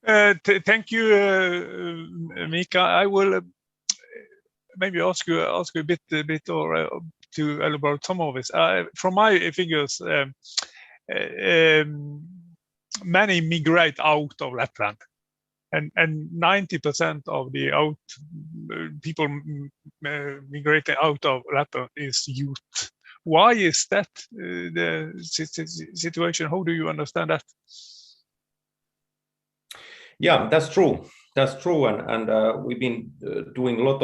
Thank you, Mika. I will maybe ask you a bit or to elaborate some of it. From my figures, many migrate out of Lapland, and 90% of the people migrating out of Lapland is youth. Why is that the situation? How do you understand that? Yeah, that's true. That's true, and we've been doing a lot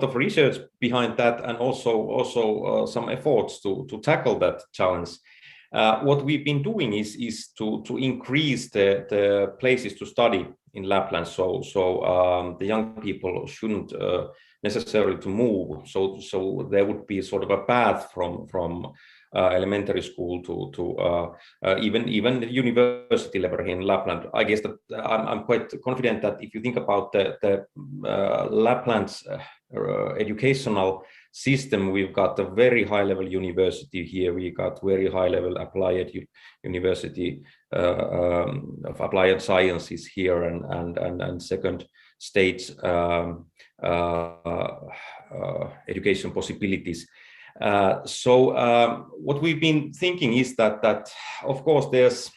of research behind that, and also some efforts to tackle that challenge. What we've been doing is to increase the places to study in Lapland, so the young people shouldn't necessarily to move. So there would be sort of a path from elementary school to even the university level here in Lapland. I guess that I'm quite confident that if you think about the Lapland's educational system, we've got a very high level university here. We got very high level applied university of applied sciences here, and second stage education possibilities. So what we've been thinking is that of course there's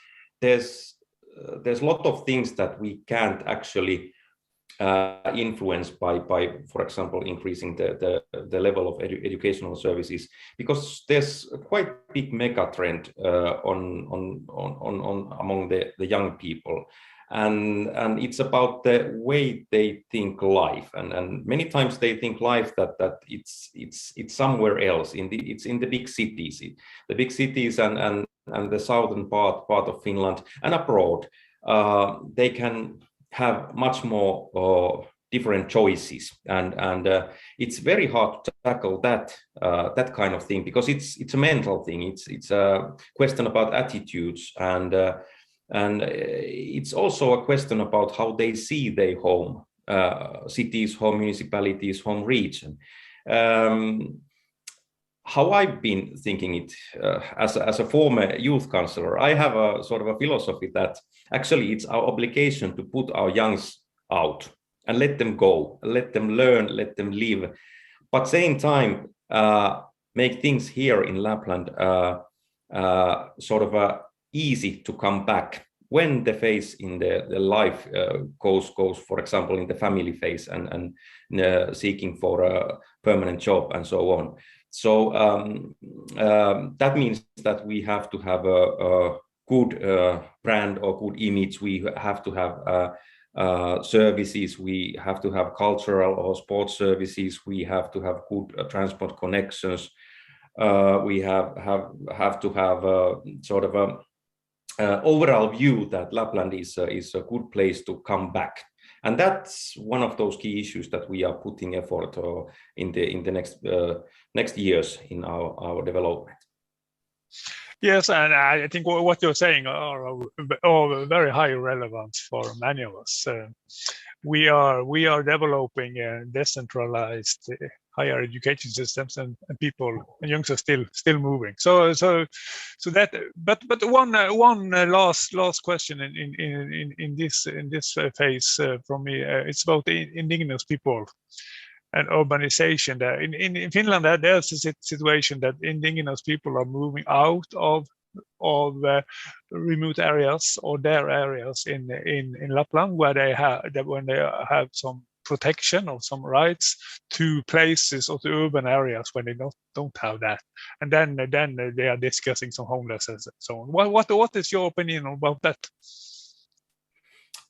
a lot of things that we can't actually influence by, for example, increasing the level of educational services, because there's a quite big mega trend on among the young people, and it's about the way they think life, and many times they think life that it's somewhere else, it's in the big cities, and the southern part of Finland and abroad. They can have much more different choices, and it's very hard to tackle that kind of thing, because it's a mental thing. It's a question about attitudes, and it's also a question about how they see their home cities, home municipalities, home region. How I've been thinking it as a former youth councillor, I have a sort of a philosophy that actually it's our obligation to put our youngs out and let them go, let them learn, let them live, but same time make things here in Lapland sort of easy to come back when the phase in the life goes, for example, in the family phase and seeking for a permanent job and so on. So that means that we have to have a good brand or good image. We have to have services. We have to have cultural or sports services. We have to have good transport connections. We have to have sort of a overall view that Lapland is a good place to come back. And that's one of those key issues that we are putting effort in the next years in our development. Yes, and I think what you're saying are very high relevance for many of us. We are developing decentralized higher education systems, and people and youngsters still moving. So that. But one last question in this phase from me. It's about the indigenous people and urbanization. There in Finland, there's a situation that indigenous people are moving out of remote areas or their areas in Lapland, where they have some protection or some rights, to places or to urban areas when they don't have that, and then they are discussing some homelessness and so on. What is your opinion about that?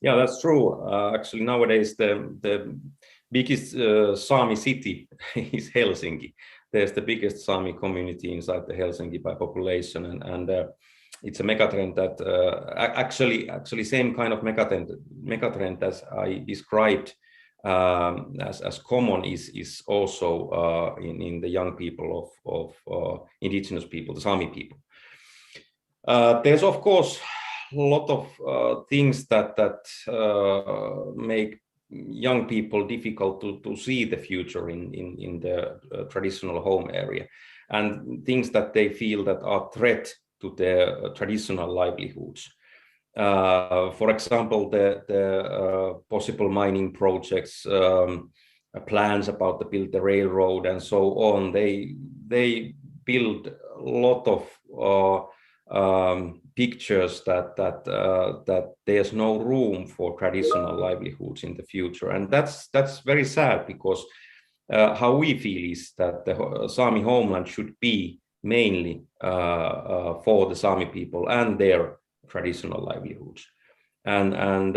Yeah, that's true. Actually, nowadays the biggest Sami city is Helsinki. There's the biggest Sami community inside the Helsinki by population, and it's a megatrend that actually same kind of megatrend as I described as common is also in the young people of indigenous people, the Sami people. There's of course a lot of things that make young people difficult to see the future in the traditional home area, and things that they feel that are threat to their traditional livelihoods. For example, the possible mining projects, plans about to build the railroad and so on, they build a lot of pictures that there's no room for traditional livelihoods in the future, and that's very sad, because how we feel is that the Sami homeland should be mainly for the Sami people and their traditional livelihoods, and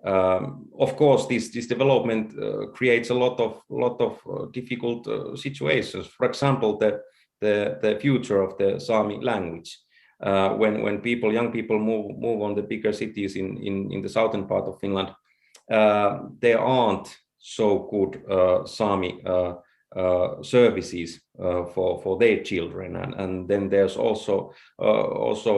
of course this development creates a lot of difficult situations. For example, the future of the Sami language. When young people move on the bigger cities in the southern part of Finland, there aren't so good Sami services for their children, and then there's also